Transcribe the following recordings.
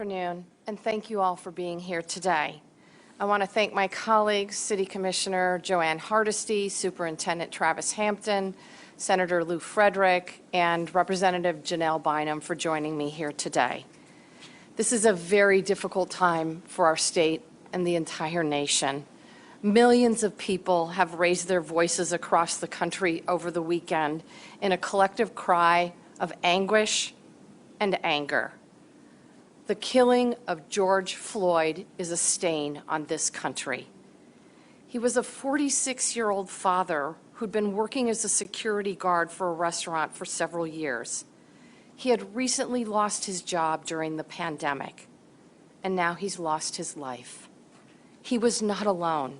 afternoon, and thank you all for being here today. I want to thank my colleagues, City Commissioner Joanne Hardesty, Superintendent Travis Hampton, Senator Lou Frederick, and Representative Janelle Bynum for joining me here today. This is a very difficult time for our state and the entire nation. Millions of people have raised their voices across the country over the weekend in a collective cry of anguish and anger. The killing of George Floyd is a stain on this country. He was a 46-year-old father who'd been working as a security guard for a restaurant for several years. He had recently lost his job during the pandemic, and now he's lost his life. He was not alone.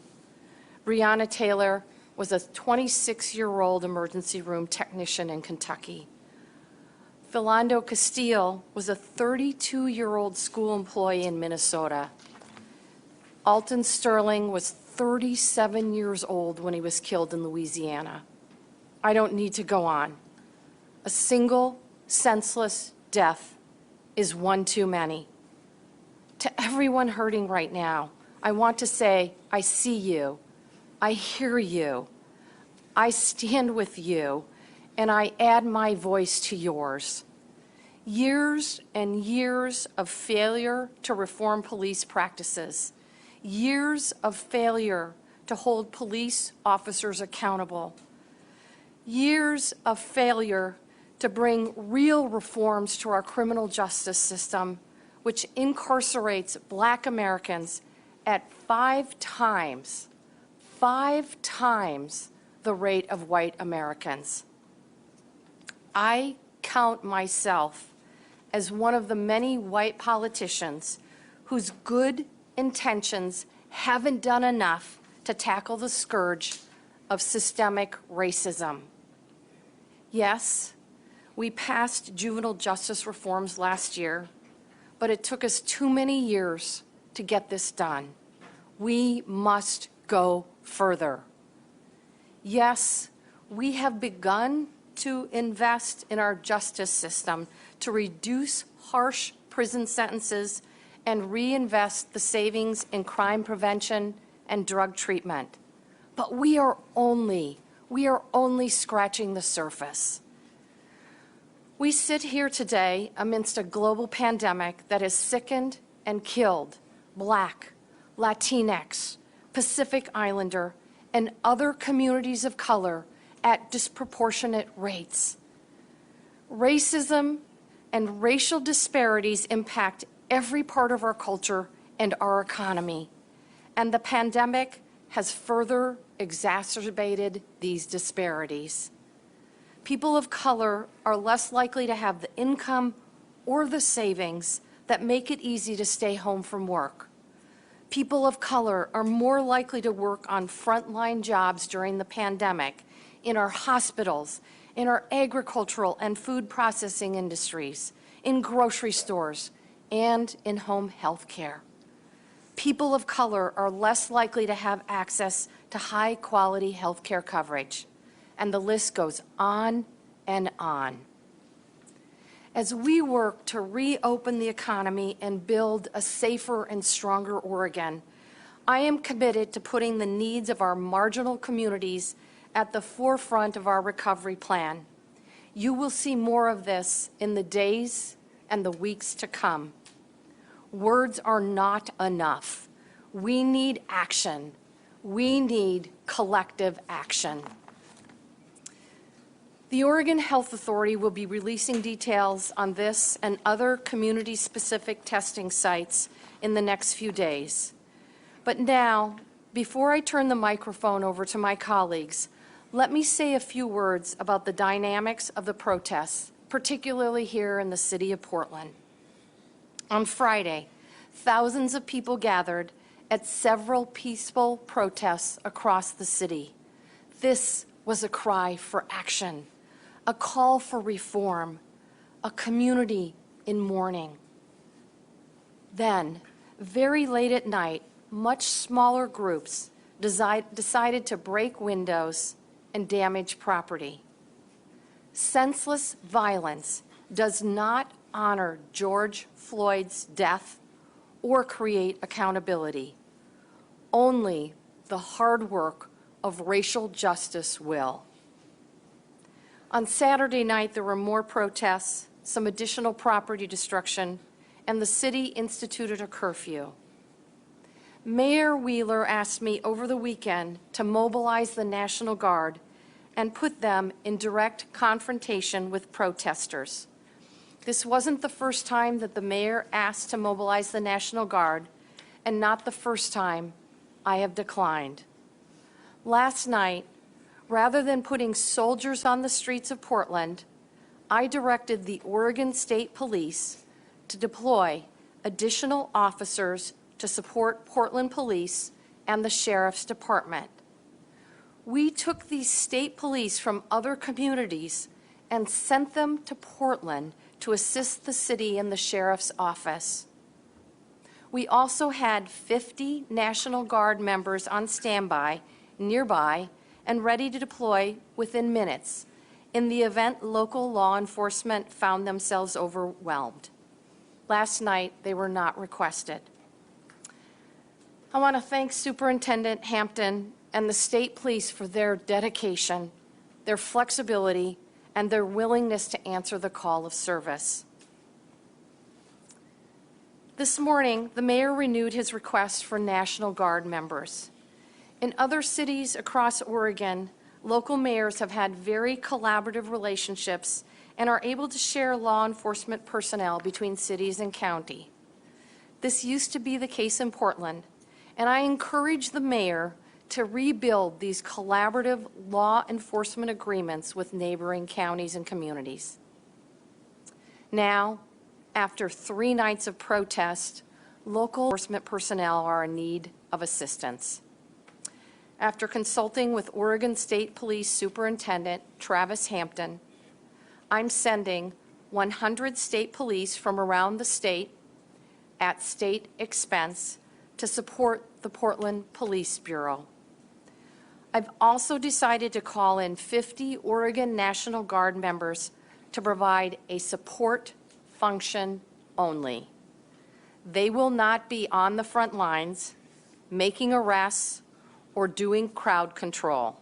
Breonna Taylor was a 26-year-old emergency room technician in Kentucky. Philando Castile was a 32-year-old school employee in Minnesota. Alton Sterling was 37 years old when he was killed in Louisiana. I don't need to go on. A single, senseless death is one too many. To everyone hurting right now, I want to say, I see you, I hear you, I stand with you, and I add my voice to yours. Years and years of failure to reform police practices, years of failure to hold police officers accountable, years of failure to bring real reforms to our criminal justice system, which incarcerates Black Americans at five times the rate of white Americans. I count myself as one of the many white politicians whose good intentions haven't done enough to tackle the scourge of systemic racism. Yes, we passed juvenile justice reforms last year, but it took us too many years to get this done. We must go further. Yes, we have begun to invest in our justice system to reduce harsh prison sentences and reinvest the savings in crime prevention and drug treatment. But we are only scratching the surface. We sit here today amidst a global pandemic that has sickened and killed Black, Latinx, Pacific Islander, and other communities of color at disproportionate rates. Racism and racial disparities impact every part of our culture and our economy, and the pandemic has further exacerbated these disparities. People of color are less likely to have the income or the savings that make it easy to stay home from work. People of color are more likely to work on frontline jobs during the pandemic in our hospitals, in our agricultural and food processing industries, in grocery stores, and in home health care. People of color are less likely to have access to high-quality health care coverage, and the list goes on and on. As we work to reopen the economy and build a safer and stronger Oregon, I am committed to putting the needs of our marginal communities at the forefront of our recovery plan. You will see more of this in the days and the weeks to come. Words are not enough. We need action. We need collective action. The Oregon Health Authority will be releasing details on this and other community-specific testing sites in the next few days. But now, before I turn the microphone over to my colleagues, let me say a few words about the dynamics of the protests, particularly here in the city of Portland. On Friday, thousands of people gathered at several peaceful protests across the city. This was a cry for action, a call for reform, a community in mourning. Then, very late at night, much smaller groups decided to break windows and damage property. Senseless violence does not honor George Floyd's death or create accountability. Only the hard work of racial justice will. On Saturday night, there were more protests, some additional property destruction, and the city instituted a curfew. Mayor Wheeler asked me over the weekend to mobilize the National Guard and put them in direct confrontation with protesters. This wasn't the first time that the mayor asked to mobilize the National Guard, and not the first time I have declined. Last night, rather than putting soldiers on the streets of Portland, I directed the Oregon State Police to deploy additional officers to support Portland Police and the Sheriff's Department. We took these state police from other communities and sent them to Portland to assist the city and the Sheriff's Office. We also had 50 National Guard members on standby nearby and ready to deploy within minutes in the event local law enforcement found themselves overwhelmed. Last night, they were not requested. I want to thank Superintendent Hampton and the state police for their dedication, their flexibility, and their willingness to answer the call of service. This morning, the mayor renewed his request for National Guard members. In other cities across Oregon, local mayors have had very collaborative relationships and are able to share law enforcement personnel between cities and county. This used to be the case in Portland, and I encourage the mayor to rebuild these collaborative law enforcement agreements with neighboring counties and communities. Now, after 3 nights of protest, local enforcement personnel are in need of assistance. After consulting with Oregon State Police Superintendent Travis Hampton, I'm sending 100 state police from around the state at state expense to support the Portland Police Bureau. I've also decided to call in 50 Oregon National Guard members to provide a support function only. They will not be on the front lines, making arrests, or doing crowd control.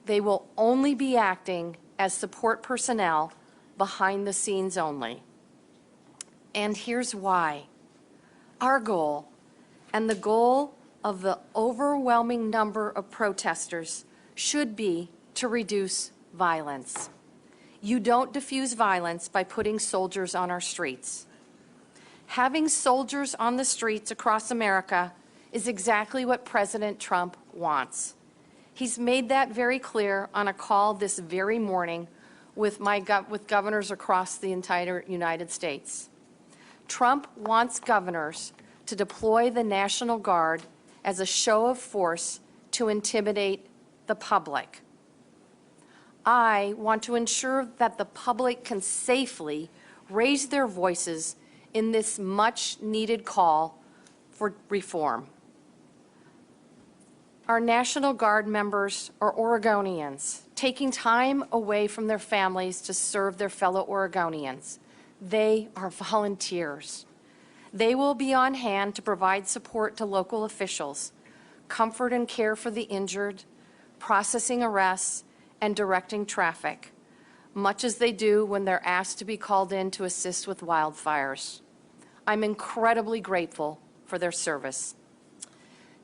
They will only be acting as support personnel behind the scenes only. And here's why. Our goal, and the goal of the overwhelming number of protesters, should be to reduce violence. You don't diffuse violence by putting soldiers on our streets. Having soldiers on the streets across America is exactly what President Trump wants. He's made that very clear on a call this very morning with governors across the entire United States. Trump wants governors to deploy the National Guard as a show of force to intimidate the public. I want to ensure that the public can safely raise their voices in this much-needed call for reform. Our National Guard members are Oregonians, taking time away from their families to serve their fellow Oregonians. They are volunteers. They will be on hand to provide support to local officials, comfort and care for the injured, processing arrests, and directing traffic, much as they do when they're asked to be called in to assist with wildfires. I'm incredibly grateful for their service.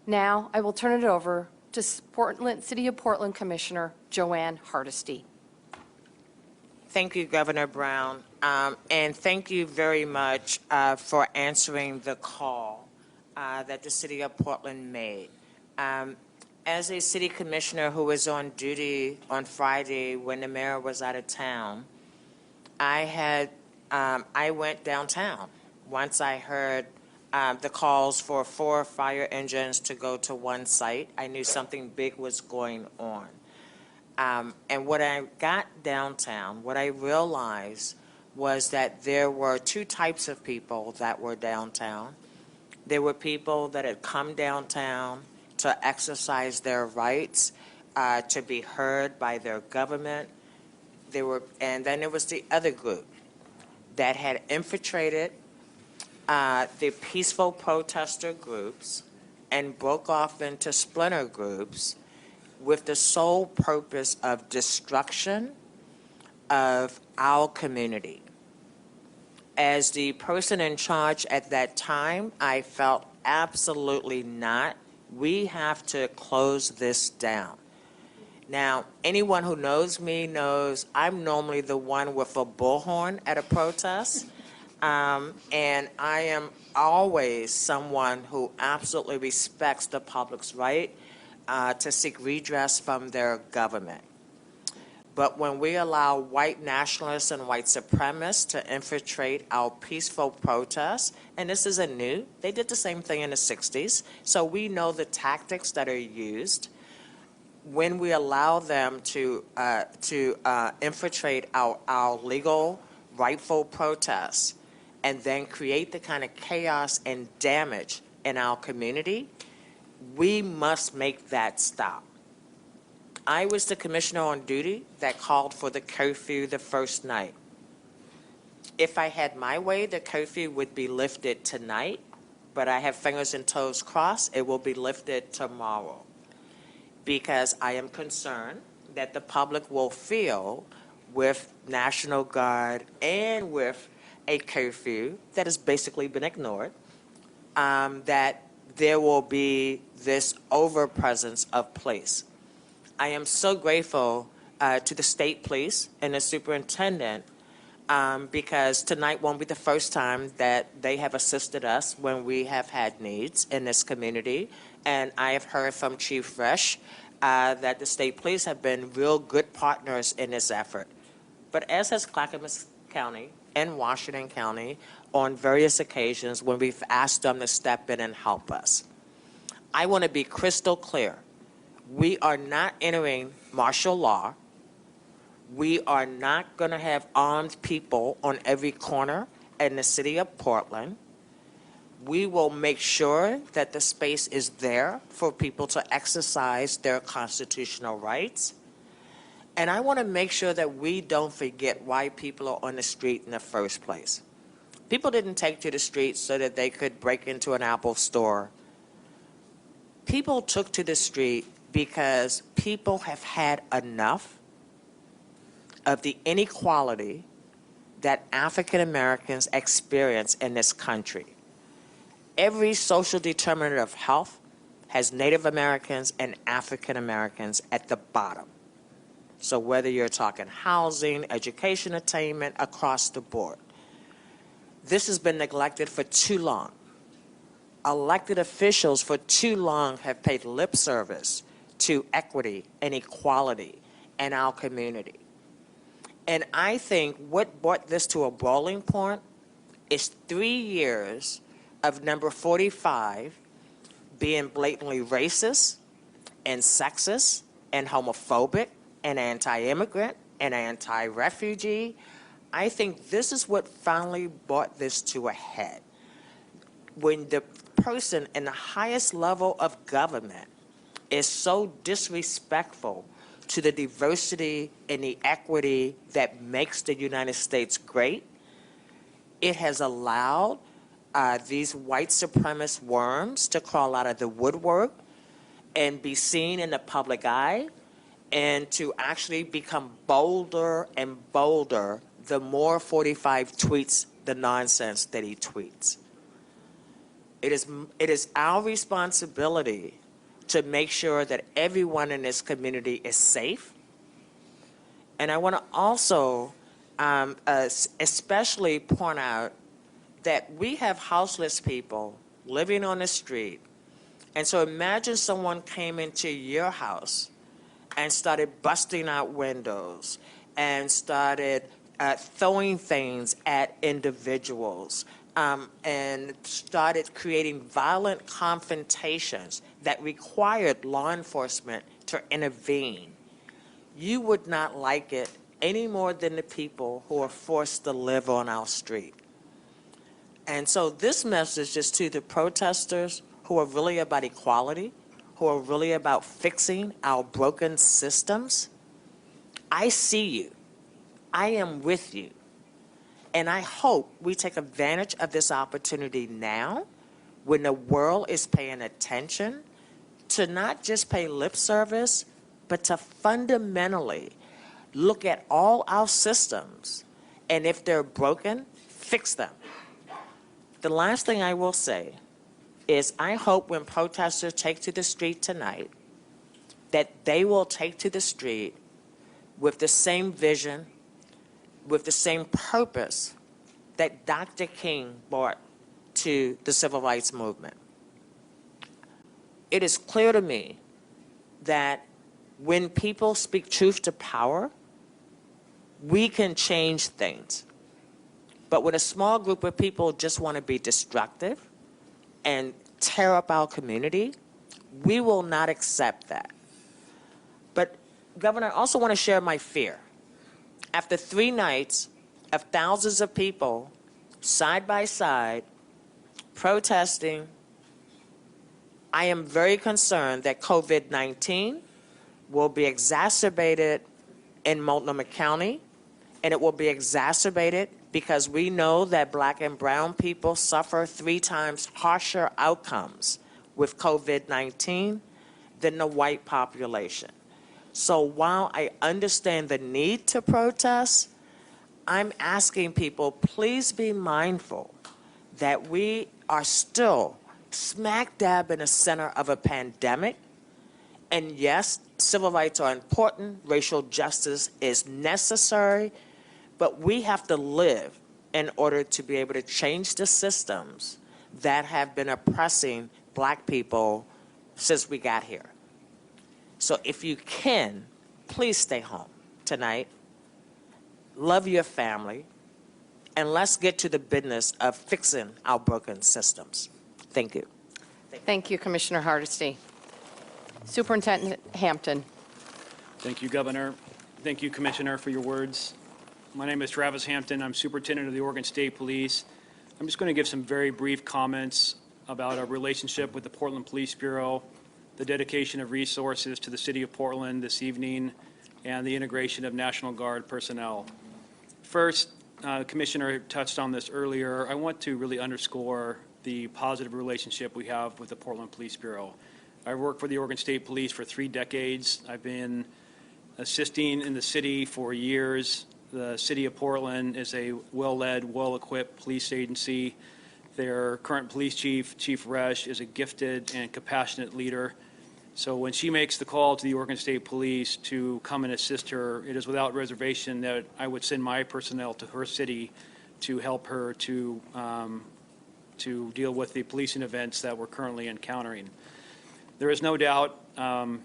Now, I will turn it over to City of Portland Commissioner Joanne Hardesty. Thank you, Governor Brown, and thank you very much for answering the call that the City of Portland made. As a city commissioner who was on duty on Friday when the mayor was out of town, I went downtown once I heard the calls for 4 fire engines to go to one site. I knew something big was going on. And when I got downtown, what I realized was that there were 2 types of people that were downtown. There were people that had come downtown to exercise their rights, to be heard by their government. And then there was the other group. that had infiltrated the peaceful protester groups and broke off into splinter groups with the sole purpose of destruction of our community. As the person in charge at that time, I felt absolutely not. We have to close this down. Now, anyone who knows me knows I'm normally the one with a bullhorn at a protest. And I am always someone who absolutely respects the public's right to seek redress from their government. But when we allow white nationalists and white supremacists to infiltrate our peaceful protests, and this isn't new, they did the same thing in the 60s, so we know the tactics that are used. When we allow them to infiltrate our legal, rightful protests, and then create the kind of chaos and damage in our community, we must make that stop. I was the commissioner on duty that called for the curfew the first night. If I had my way, the curfew would be lifted tonight, but I have fingers and toes crossed, it will be lifted tomorrow. Because I am concerned that the public will feel with National Guard and with a curfew that has basically been ignored, that there will be this overpresence of police. I am so grateful to the state police and the superintendent because tonight won't be the first time that they have assisted us when we have had needs in this community. And I have heard from Chief Resch that the state police have been real good partners in this effort. But as has Clackamas County and Washington County on various occasions when we've asked them to step in and help us. I want to be crystal clear. We are not entering martial law. We are not going to have armed people on every corner in the city of Portland. We will make sure that the space is there for people to exercise their constitutional rights. And I want to make sure that we don't forget why people are on the street in the first place. People didn't take to the streets so that they could break into an Apple store. People took to the street because people have had enough of the inequality that African Americans experience in this country. Every social determinant of health has Native Americans and African Americans at the bottom. So whether you're talking housing, education attainment, across the board. This has been neglected for too long. Elected officials for too long have paid lip service to equity and equality in our community. And I think what brought this to a boiling point is 3 years of number 45 being blatantly racist and sexist and homophobic and anti-immigrant and anti-refugee. I think this is what finally brought this to a head. When the person in the highest level of government is so disrespectful to the diversity and the equity that makes the United States great, it has allowed these white supremacist worms to crawl out of the woodwork and be seen in the public eye and to actually become bolder and bolder the more 45 tweets the nonsense that he tweets. It is our responsibility to make sure that everyone in this community is safe. And I want to also especially point out that we have houseless people living on the street. And so imagine someone came into your house and started busting out windows and started throwing things at individuals and started creating violent confrontations that required law enforcement to intervene. You would not like it any more than the people who are forced to live on our street. And so this message is to the protesters who are really about equality, who are really about fixing our broken systems. I see you. I am with you. And I hope we take advantage of this opportunity now when the world is paying attention to not just pay lip service, but to fundamentally look at all our systems, and if they're broken, fix them. The last thing I will say is I hope when protesters take to the street tonight, that they will take to the street with the same vision, with the same purpose that Dr. King brought to the civil rights movement. It is clear to me that when people speak truth to power, we can change things. But when a small group of people just want to be destructive and tear up our community, we will not accept that. But, Governor, I also want to share my fear. After 3 nights of thousands of people side by side protesting, I am very concerned that COVID-19 will be exacerbated in Multnomah County, and it will be exacerbated because we know that Black and brown people suffer 3 times harsher outcomes with COVID-19 than the white population. So while I understand the need to protest, I'm asking people, please be mindful that we are still smack dab in the center of a pandemic. And yes, civil rights are important, racial justice is necessary, but we have to live in order to be able to change the systems that have been oppressing Black people since we got here. So if you can, please stay home tonight, love your family, and let's get to the business of fixing our broken systems. Thank you. Thank you, Commissioner Hardesty. Superintendent Hampton. Thank you, Governor. Thank you, Commissioner, for your words. My name is Travis Hampton. I'm Superintendent of the Oregon State Police. I'm just going to give some very brief comments about our relationship with the Portland Police Bureau, the dedication of resources to the City of Portland this evening, and the integration of National Guard personnel. First, the Commissioner touched on this earlier. I want to really underscore the positive relationship we have with the Portland Police Bureau. I've worked for the Oregon State Police for 3 decades. I've been assisting in the city for years. The City of Portland is a well-led, well-equipped police agency. Their current police chief, Chief Resch, is a gifted and compassionate leader. So when she makes the call to the Oregon State Police to come and assist her, it is without reservation that I would send my personnel to her city to help her to deal with the policing events that we're currently encountering. There is no doubt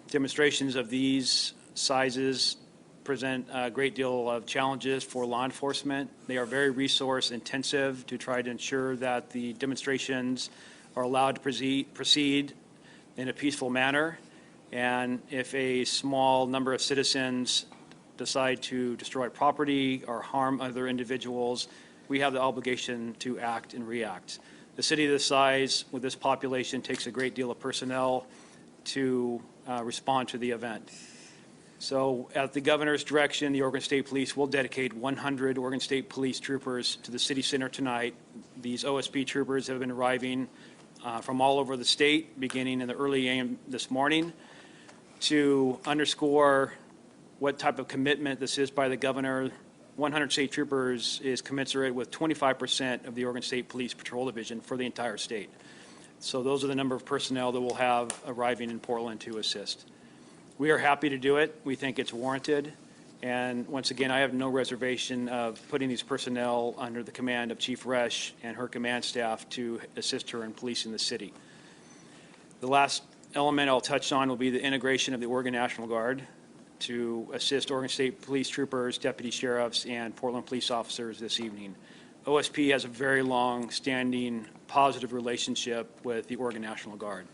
demonstrations of these sizes present a great deal of challenges for law enforcement. They are very resource intensive to try to ensure that the demonstrations are allowed to proceed in a peaceful manner. And if a small number of citizens decide to destroy property or harm other individuals, we have the obligation to act and react. The city this size, with this population, takes a great deal of personnel to respond to the event. So at the governor's direction, the Oregon State Police will dedicate 100 Oregon State Police troopers to the city center tonight. These OSP troopers have been arriving from all over the state, beginning in the early AM this morning, to underscore what type of commitment this is by the governor. 100 state troopers is commensurate with 25% of the Oregon State Police Patrol Division for the entire state. So those are the number of personnel that we'll have arriving in Portland to assist. We are happy to do it. We think it's warranted. And once again, I have no reservation of putting these personnel under the command of Chief Resch and her command staff to assist her in policing the city. The last element I'll touch on will be the integration of the Oregon National Guard to assist Oregon State Police troopers, deputy sheriffs, and Portland police officers this evening. OSP has a very long-standing positive relationship with the Oregon National Guard.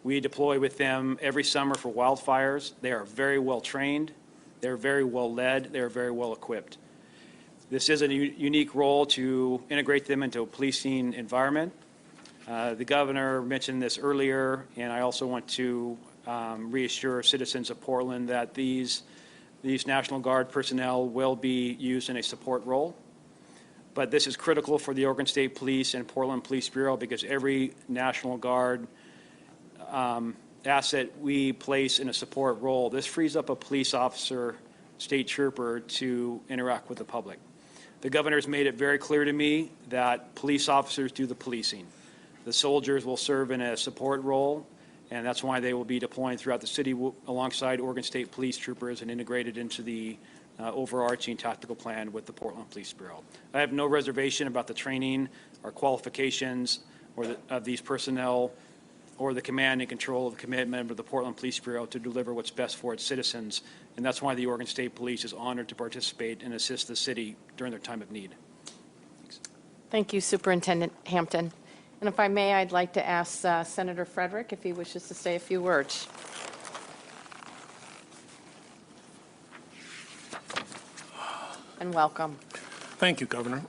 We deploy with them every summer for wildfires. They are very well trained. They're very well led. They're very well equipped. This is a unique role to integrate them into a policing environment. The governor mentioned this earlier, and I also want to reassure citizens of Portland that these National Guard personnel will be used in a support role. But this is critical for the Oregon State Police and Portland Police Bureau because every National Guard asset we place in a support role, this frees up a police officer, state trooper, to interact with the public. The governor's made it very clear to me that police officers do the policing. The soldiers will serve in a support role, and that's why they will be deploying throughout the city alongside Oregon State Police troopers and integrated into the overarching tactical plan with the Portland Police Bureau. I have no reservation about the training or qualifications of these personnel or the command and control of the commitment of the Portland Police Bureau to deliver what's best for its citizens, and that's why the Oregon State Police is honored to participate and assist the city during their time of need. Thanks. Thank you, Superintendent Hampton. And if I may, I'd like to ask Senator Frederick if he wishes to say a few words. And welcome. Thank you, Governor.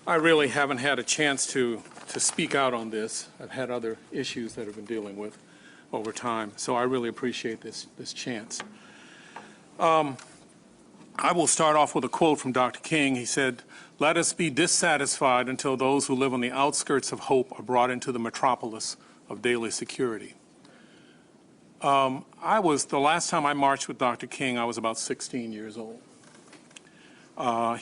I really haven't had a chance to speak out on this. I've had other issues that I've been dealing with over time, so I really appreciate this chance. I will start off with a quote from Dr. King. He said, "Let us be dissatisfied until those who live on the outskirts of hope are brought into the metropolis of daily security." The last time I marched with Dr. King, I was about 16 years old. I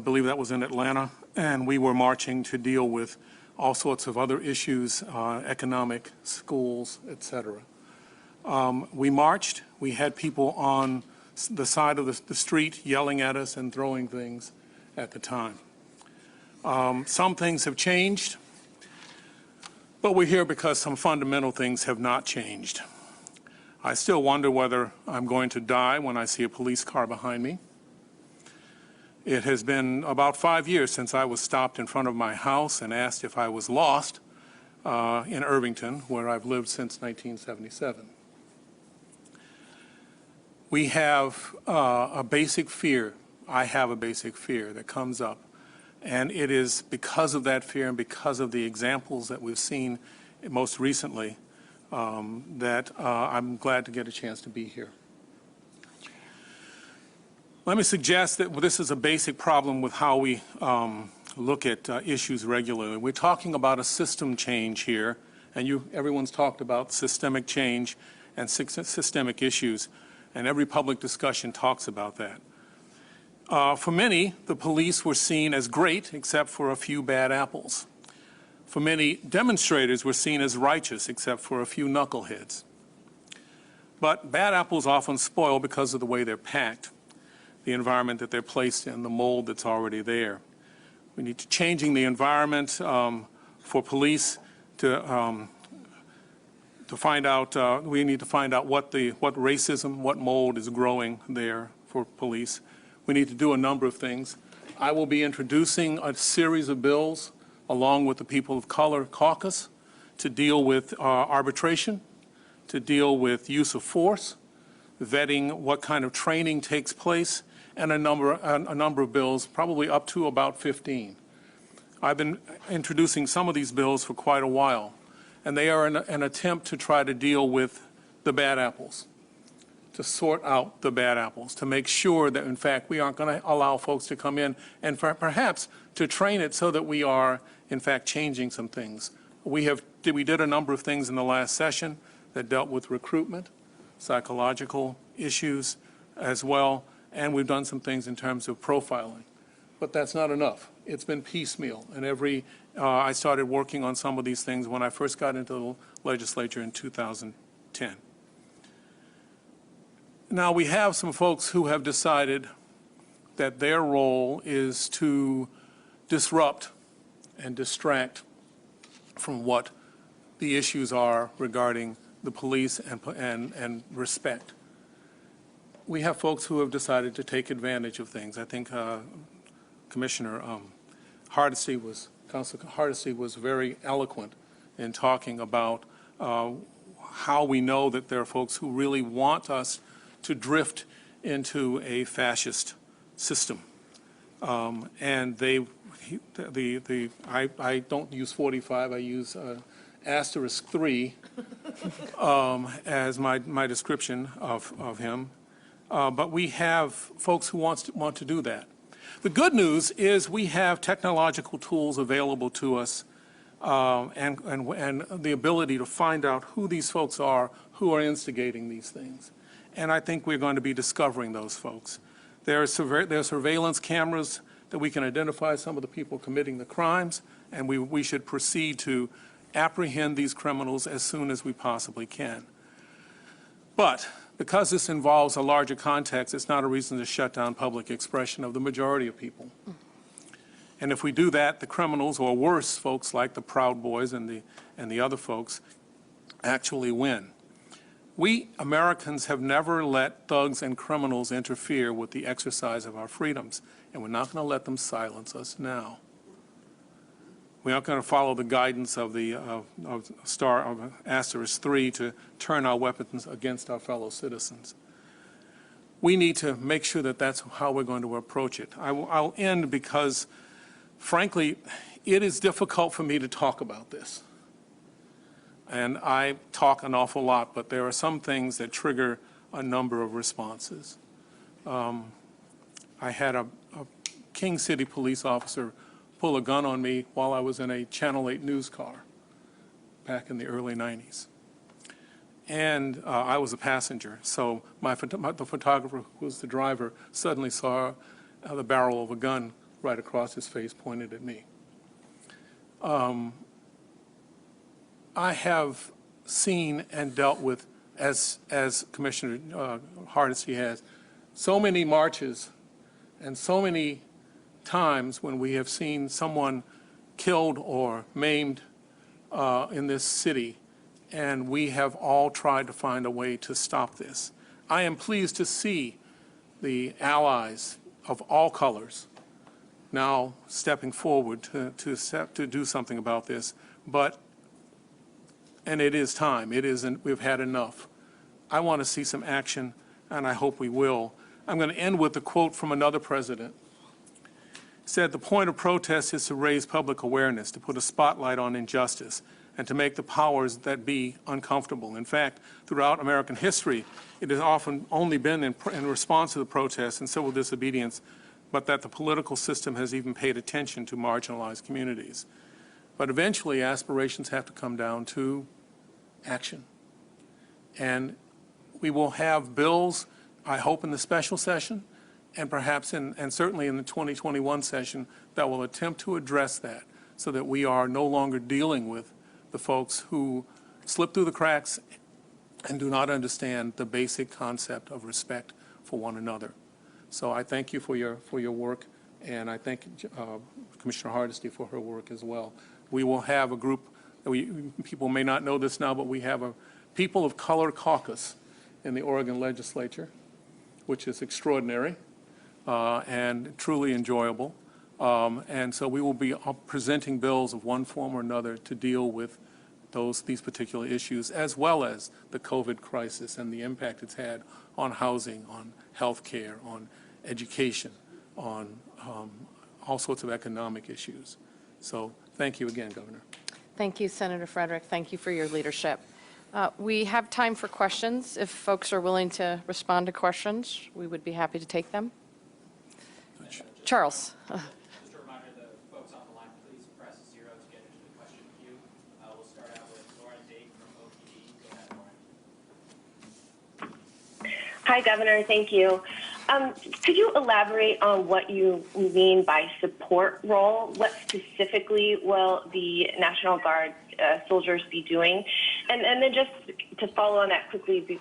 believe that was in Atlanta, and we were marching to deal with all sorts of other issues, economic, schools, etc. We marched. We had people on the side of the street yelling at us and throwing things at the time. Some things have changed, but we're here because some fundamental things have not changed. I still wonder whether I'm going to die when I see a police car behind me. It has been about 5 years since I was stopped in front of my house and asked if I was lost in Irvington, where I've lived since 1977. We have a basic fear. I have a basic fear that comes up, and it is because of that fear and because of the examples that we've seen most recently that I'm glad to get a chance to be here. Let me suggest that this is a basic problem with how we look at issues regularly. We're talking about a system change here, and everyone's talked about systemic change and systemic issues, and every public discussion talks about that. For many, the police were seen as great, except for a few bad apples. For many, demonstrators were seen as righteous, except for a few knuckleheads. But bad apples often spoil because of the way they're packed, the environment that they're placed in, the mold that's already there. We need to changing the environment for police to find out. We need to find out what racism, what mold is growing there for police. We need to do a number of things. I will be introducing a series of bills along with the People of Color Caucus to deal with arbitration, to deal with use of force, vetting what kind of training takes place, and a number of bills, probably up to about 15. I've been introducing some of these bills for quite a while, and they are an attempt to try to deal with the bad apples, to sort out the bad apples, to make sure that, in fact, we aren't going to allow folks to come in, and perhaps to train it so that we are, in fact, changing some things. We did a number of things in the last session that dealt with recruitment, psychological issues as well, and we've done some things in terms of profiling. But that's not enough. It's been piecemeal, and I started working on some of these things when I first got into the legislature in 2010. Now, we have some folks who have decided that their role is to disrupt and distract from what the issues are regarding the police and respect. We have folks who have decided to take advantage of things. I think Commissioner Councilor Hardesty was very eloquent in talking about how we know that there are folks who really want us to drift into a fascist system. And I don't use 45, I use *3 as my description of him. but we have folks who want to do that. The good news is we have technological tools available to us and the ability to find out who these folks are who are instigating these things. And I think we're going to be discovering those folks. There are surveillance cameras that we can identify some of the people committing the crimes, and we should proceed to apprehend these criminals as soon as we possibly can. But because this involves a larger context, it's not a reason to shut down public expression of the majority of people. And if we do that, the criminals, or worse, folks like the Proud Boys and the other folks, actually win. We Americans have never let thugs and criminals interfere with the exercise of our freedoms, and we're not going to let them silence us now. We aren't going to follow the guidance of the Asterisk 3 to turn our weapons against our fellow citizens. We need to make sure that that's how we're going to approach it. I'll end because, frankly, it is difficult for me to talk about this. And I talk an awful lot, but there are some things that trigger a number of responses. I had a King City police officer pull a gun on me while I was in a Channel 8 news car back in the early 90s. And I was a passenger, so the photographer, who was the driver, suddenly saw the barrel of a gun right across his face pointed at me. I have seen and dealt with, as Commissioner Hardesty has, so many marches and so many times when we have seen someone killed or maimed in this city, and we have all tried to find a way to stop this. I am pleased to see the allies of all colors now stepping forward to do something about this, and it is time. We've had enough. I want to see some action, and I hope we will. I'm going to end with a quote from another president. He said, "The point of protest is to raise public awareness, to put a spotlight on injustice, and to make the powers that be uncomfortable." In fact, throughout American history, it has often only been in response to the protests and civil disobedience, but that the political system has even paid attention to marginalized communities. But eventually, aspirations have to come down to action. And we will have bills, I hope, in the special session, and perhaps and certainly in the 2021 session, that will attempt to address that so that we are no longer dealing with the folks who slip through the cracks and do not understand the basic concept of respect for one another. So I thank you for your work, and I thank Commissioner Hardesty for her work as well. We will have a group, people may not know this now, but we have a People of Color Caucus in the Oregon legislature, which is extraordinary and truly enjoyable. And so we will be presenting bills of one form or another to deal with these particular issues, as well as the COVID crisis and the impact it's had on housing, on health care, on education, on all sorts of economic issues. So thank you again, Governor. Thank you, Senator Frederick. Thank you for your leadership. We have time for questions. If folks are willing to respond to questions, we would be happy to take them. Charles. Just a reminder, the folks on the line, please press 0 to get into the question queue. We'll start out with Lauren Date from OPD. Go ahead, Lauren. Hi, Governor. Thank you. Could you elaborate on what you mean by support role? What specifically will the National Guard soldiers be doing? And then just to follow on that quickly,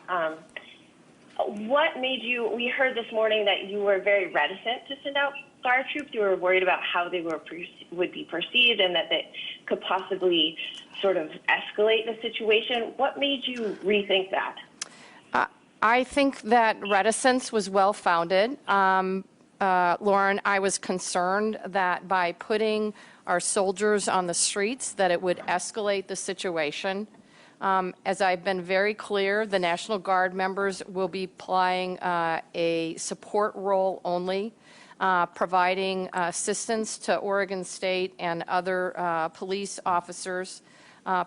what made you, we heard this morning that you were very reticent to send out Guard troops. You were worried about how they would be perceived and that they could possibly sort of escalate the situation. What made you rethink that? I think that reticence was well-founded. Lauren, I was concerned that by putting our soldiers on the streets, that it would escalate the situation. As I've been very clear, the National Guard members will be playing a support role only, providing assistance to Oregon State and other police officers,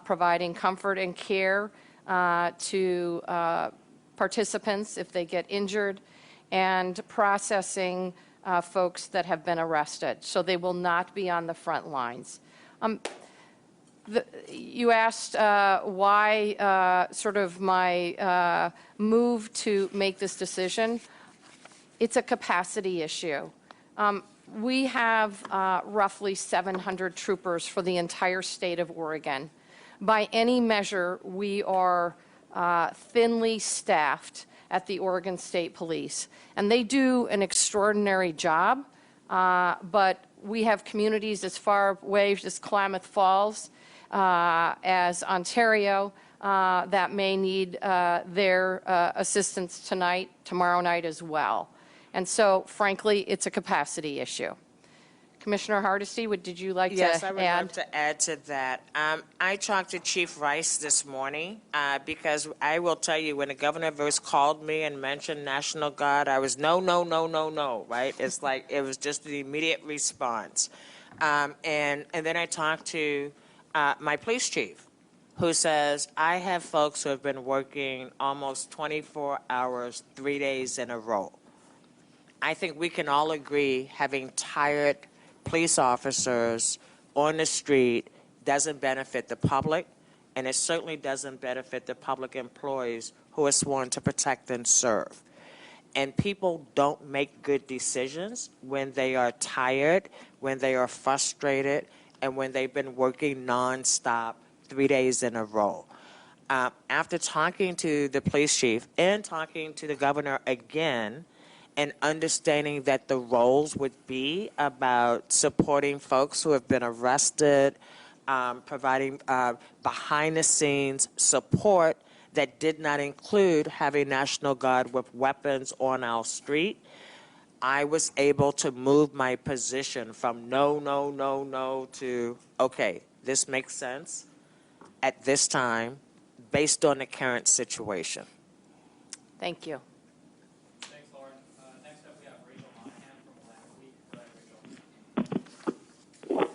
providing comfort and care to participants if they get injured, and processing folks that have been arrested. So they will not be on the front lines. You asked why sort of my move to make this decision. It's a capacity issue. We have roughly 700 troopers for the entire state of Oregon. By any measure, we are thinly staffed at the Oregon State Police. And they do an extraordinary job, but we have communities as far away as Klamath Falls, as Ontario, that may need their assistance tonight, tomorrow night as well. And so, frankly, it's a capacity issue. Commissioner Hardesty, did you like to add? Yes, I would love to add to that. I talked to Chief Rice this morning because I will tell you, when the governor first called me and mentioned National Guard, I was no, right? It's like it was just the immediate response. And then I talked to my police chief, who says, I have folks who have been working almost 24 hours, 3 days in a row. I think we can all agree having tired police officers on the street doesn't benefit the public, and it certainly doesn't benefit the public employees who are sworn to protect and serve. And people don't make good decisions when they are tired, when they are frustrated, and when they've been working nonstop 3 days in a row. After talking to the police chief and talking to the governor again, and understanding that the roles would be about supporting folks who have been arrested, providing behind-the-scenes support that did not include having National Guard with weapons on our street, I was able to move my position from no to, okay, this makes sense at this time based on the current situation. Thank you. Thanks, Lauren. Next up, we have Rachel Monahan from Atlantic Week.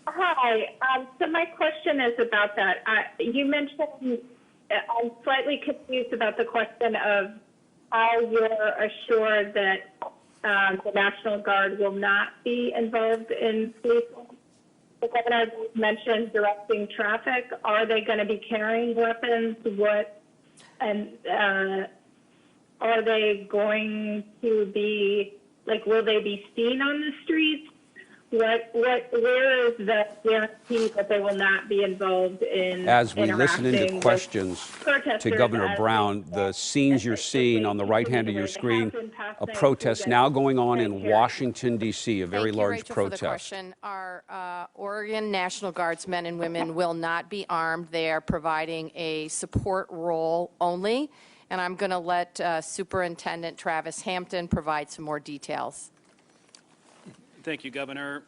Hi. So my question is about that. You mentioned, I'm slightly confused about the question of how you're assured that the National Guard will not be involved in policing. The governor mentioned directing traffic. Are they going to be carrying weapons? Are they going to be, will they be seen on the streets? Where is the guarantee that they will not be involved in As we listen into interacting questions with to Governor Brown, the scenes you're seeing on the right hand of your screen, a protest now going on in Washington, D.C., a very large Thank you, Rachel, protest. for the question. Our Oregon National Guards men and women will not be armed. They are providing a support role only. And I'm going to let Superintendent Travis Hampton provide some more details. Thank you, Governor.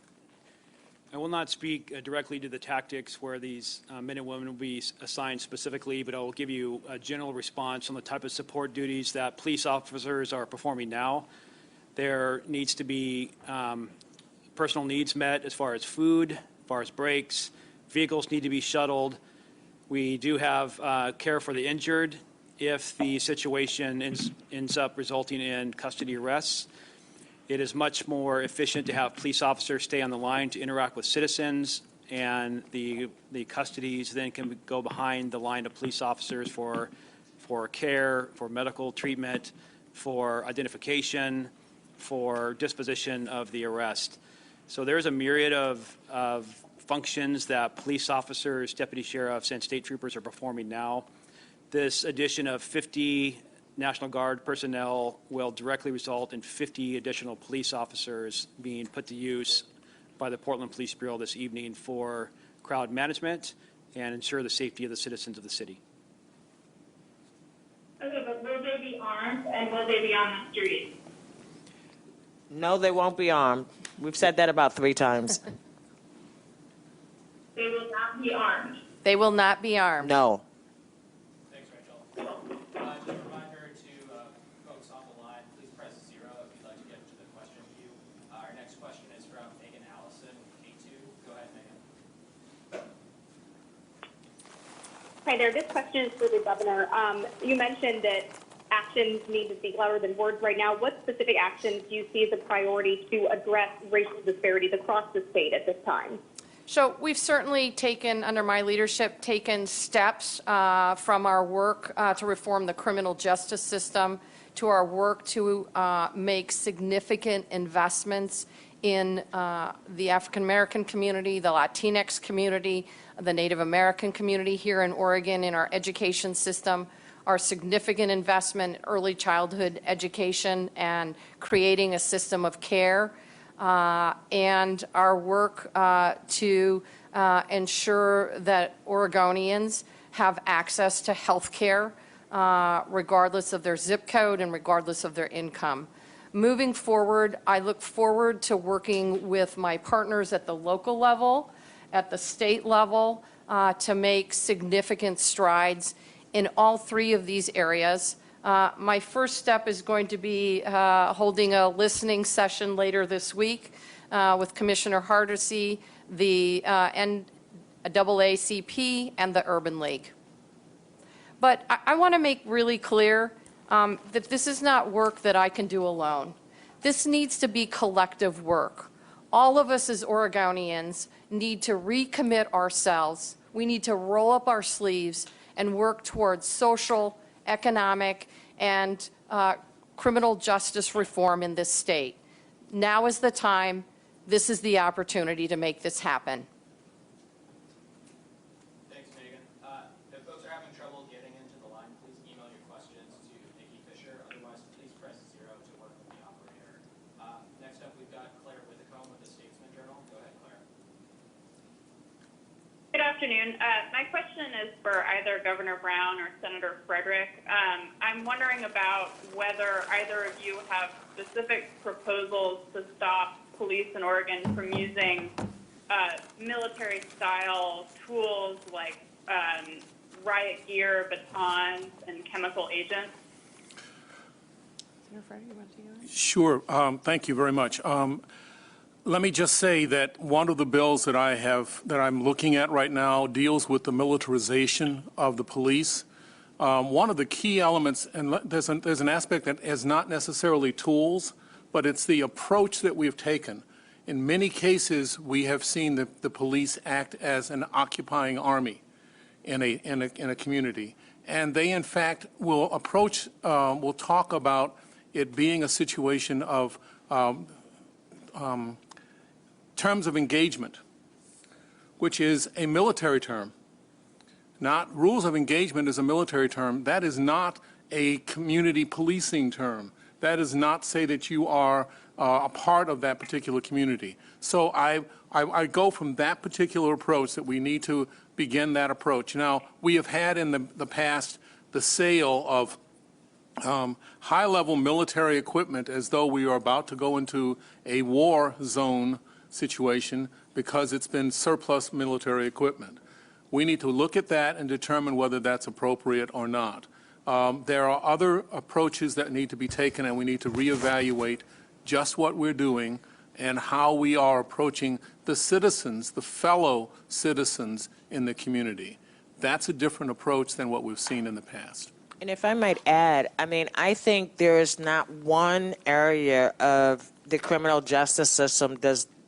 I will not speak directly to the tactics where these men and women will be assigned specifically, but I will give you a general response on the type of support duties that police officers are performing now. There needs to be personal needs met as far as food, as far as breaks. Vehicles need to be shuttled. We do have care for the injured if the situation ends up resulting in custody arrests. It is much more efficient to have police officers stay on the line to interact with citizens, and the custodies then can go behind the line of police officers for care, for medical treatment, for identification, for disposition of the arrest. So there's a myriad of functions that police officers, deputy sheriffs, and state troopers are performing now. This addition of 50 National Guard personnel will directly result in 50 additional police officers being put to use by the Portland Police Bureau this evening for crowd management and ensure the safety of the citizens of the city. Okay, but will they be armed and will they be on the street? No, they won't be armed. We've said that about 3 times. They will not be armed. They will not be armed. No. Thanks, Rachel. Just a reminder to folks on the line, please press 0 if you'd like to get into the question queue. Our next question is from Megan Allison, K2. Go ahead, Megan. Hi there. This question is for the governor. You mentioned that actions need to speak louder than words right now. What specific actions do you see as a priority to address racial disparities across the state at this time? So we've certainly taken, under my leadership, taken steps from our work to reform the criminal justice system to our work to make significant investments in the African American community, the Latinx community, the Native American community here in Oregon in our education system, our significant investment in early childhood education and creating a system of care, and our work to ensure that Oregonians have access to health care regardless of their zip code and regardless of their income. Moving forward, I look forward to working with my partners at the local level, at the state level, to make significant strides in all three of these areas. My first step is going to be holding a listening session later this week with Commissioner Hardesty, the NAACP, and the Urban League. But I want to make really clear that this is not work that I can do alone. This needs to be collective work. All of us as Oregonians need to recommit ourselves. We need to roll up our sleeves and work towards social, economic, and criminal justice reform in this state. Now is the time. This is the opportunity to make this happen. Thanks, Megan. If folks are having trouble getting into the line, please email your questions to Nikki Fisher. Otherwise, please press 0 to work with the operator. Next up, we've got Claire Withicombe with the Statesman Journal. Go ahead, Claire. Good afternoon. My question is for either Governor Brown or Senator Frederick. I'm wondering about whether either of you have specific proposals to stop police in Oregon from using military-style tools like riot gear, batons, and chemical agents. Senator Frederick, you want to take it? Sure. Thank you very much. Let me just say that one of the bills that I'm looking at right now deals with the militarization of the police. One of the key elements, and there's an aspect that is not necessarily tools, but it's the approach that we've taken. In many cases, we have seen the police act as an occupying army in a community, and they in fact will talk about it being a situation of terms of engagement, which is a military term. Not rules of engagement is a military term. That is not a community policing term. That does not say that you are a part of that particular community. So I go from that particular approach that we need to begin that approach. Now, we have had in the past the sale of high-level military equipment as though we are about to go into a war zone situation because it's been surplus military equipment. We need to look at that and determine whether that's appropriate or not. There are other approaches that need to be taken, and we need to reevaluate just what we're doing and how we are approaching the citizens, the fellow citizens in the community. That's a different approach than what we've seen in the past. And if I might add, I think there is not one area of the criminal justice system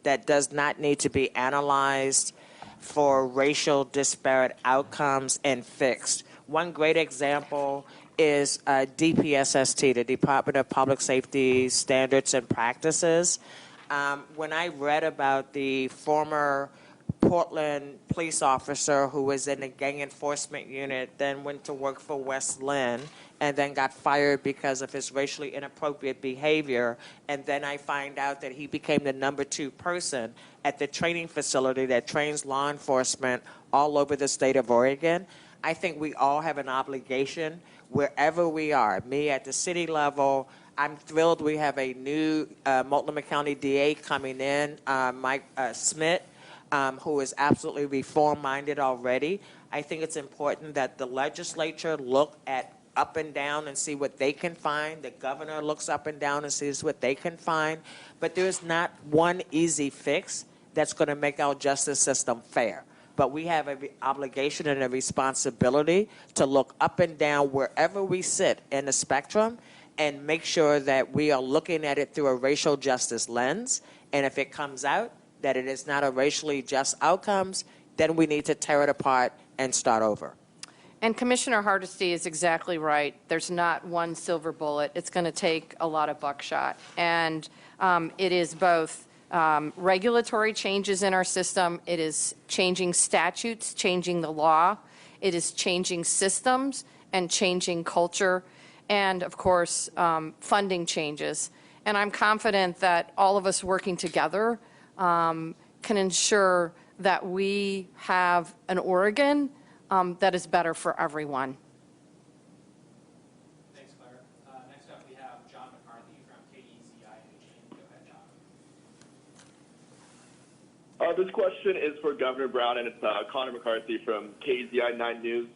that does not need to be analyzed for racial disparate outcomes and fixed. One great example is DPSST, the Department of Public Safety Standards and Practices. When I read about the former Portland police officer who was in the gang enforcement unit, then went to work for West Lynn, and then got fired because of his racially inappropriate behavior, and then I find out that he became the #2 person at the training facility that trains law enforcement all over the state of Oregon. I think we all have an obligation wherever we are. Me at the city level, I'm thrilled we have a new Multnomah County DA coming in, Mike Smith, who is absolutely reform-minded already. I think it's important that the legislature look at up and down and see what they can find. The governor looks up and down and sees what they can find. But there's not one easy fix that's going to make our justice system fair. but we have an obligation and a responsibility to look up and down wherever we sit in the spectrum and make sure that we are looking at it through a racial justice lens. And if it comes out that it is not a racially just outcomes, then we need to tear it apart and start over. And Commissioner Hardesty is exactly right. There's not one silver bullet. It's going to take a lot of buckshot. And it is both regulatory changes in our system. It is changing statutes, changing the law. It is changing systems and changing culture. And, of course, funding changes. And I'm confident that all of us working together can ensure that we have an Oregon that is better for everyone. Thanks, Claire. Next up, we have John McCarthy from KEZI Eugene. Go ahead, John. This question is for Governor Brown, and it's Connor McCarthy from KEZI 9 News.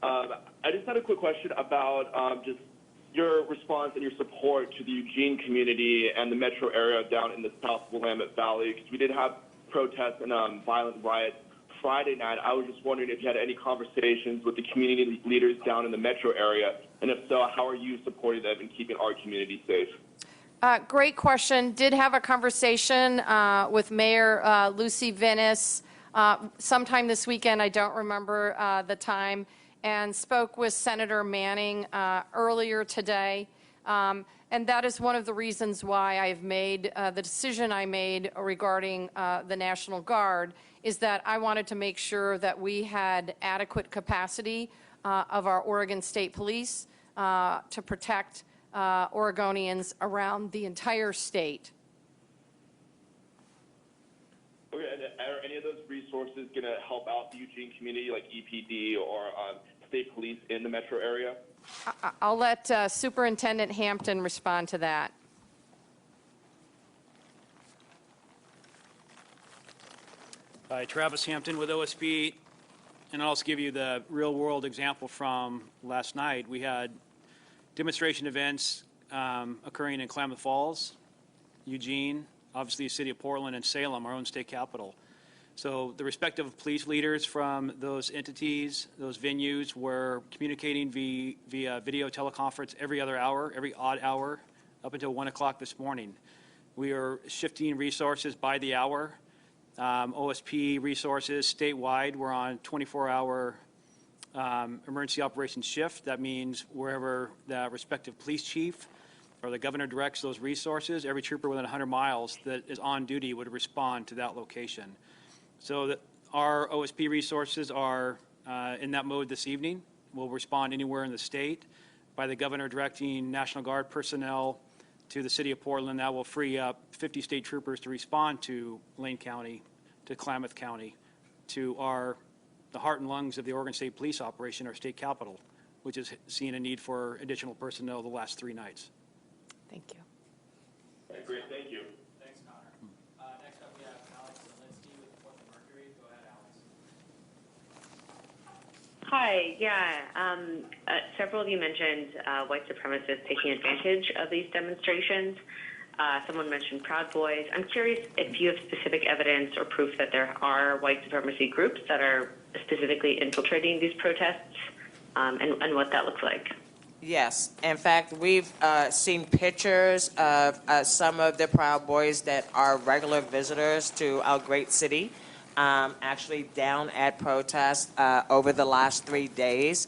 I just had a quick question about just your response and your support to the Eugene community and the metro area down in the South Willamette Valley, because we did have protests and violent riots Friday night. I was just wondering if you had any conversations with the community leaders down in the metro area, and if so, how are you supporting them in keeping our community safe? Great question. Did have a conversation with Mayor Lucy Vinnis sometime this weekend. I don't remember the time. And spoke with Senator Manning earlier today. And that is one of the reasons why I've made the decision I made regarding the National Guard, is that I wanted to make sure that we had adequate capacity of our Oregon State Police to protect Oregonians around the entire state. Okay, and are any of those resources going to help out the Eugene community, like EPD or state police in the metro area? I'll let Superintendent Hampton respond to that. Hi, Travis Hampton with OSB, and I'll also give you the real-world example from last night. We had demonstration events occurring in Klamath Falls, Eugene, obviously the city of Portland, and Salem, our own state capital. So the respective police leaders from those entities, those venues, were communicating via video teleconference every other hour, every odd hour, up until 1 o'clock this morning. We are shifting resources by the hour. OSP resources statewide, we're on 24-hour emergency operations shift. That means wherever the respective police chief or the governor directs those resources, every trooper within 100 miles that is on duty would respond to that location. So that our OSP resources are in that mode this evening. We'll respond anywhere in the state. By the governor directing National Guard personnel to the city of Portland, that will free up 50 state troopers to respond to Lane County, to Klamath County, to the heart and lungs of the Oregon State Police operation, our state capital, which has seen a need for additional personnel the last 3 nights. Thank you. Okay, great, thank you. Thanks, Connor. Next up, we have Alex Zelinsky with the Portland Mercury. Go ahead, Alex. Hi, yeah. Several of you mentioned white supremacists taking advantage of these demonstrations. Someone mentioned Proud Boys. I'm curious if you have specific evidence or proof that there are white supremacy groups that are specifically infiltrating these protests, and what that looks like. Yes. In fact, we've seen pictures of some of the Proud Boys that are regular visitors to our great city, actually down at protests over the last 3 days.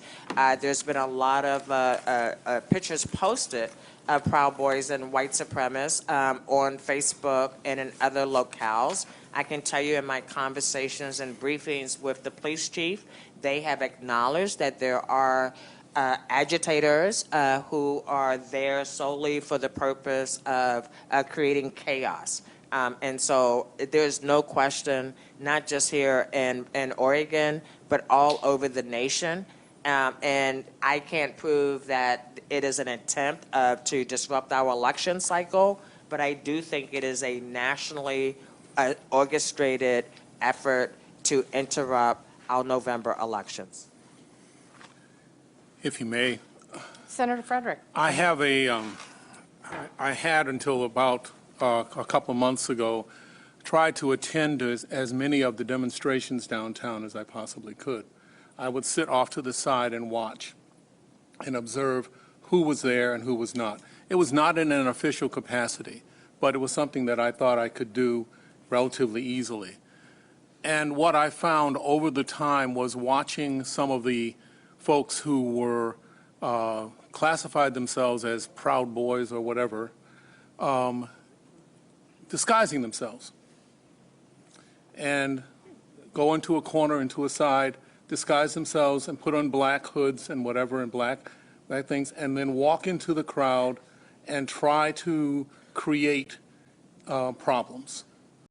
There's been a lot of pictures posted of Proud Boys and white supremacists on Facebook and in other locales. I can tell you in my conversations and briefings with the police chief, they have acknowledged that there are agitators who are there solely for the purpose of creating chaos. And so there's no question, not just here in Oregon, but all over the nation. And I can't prove that it is an attempt to disrupt our election cycle, but I do think it is a nationally orchestrated effort to interrupt our November elections. If you may, Senator Frederick. I have I had until about a couple of months ago tried to attend to as many of the demonstrations downtown as I possibly could. I would sit off to the side and watch and observe who was there and who was not. It was not in an official capacity, but it was something that I thought I could do relatively easily. And what I found over the time was watching some of the folks who were classified themselves as Proud Boys or whatever, disguising themselves and go into a corner, into a side, disguise themselves and put on black hoods and whatever and black things, and then walk into the crowd and try to create problems.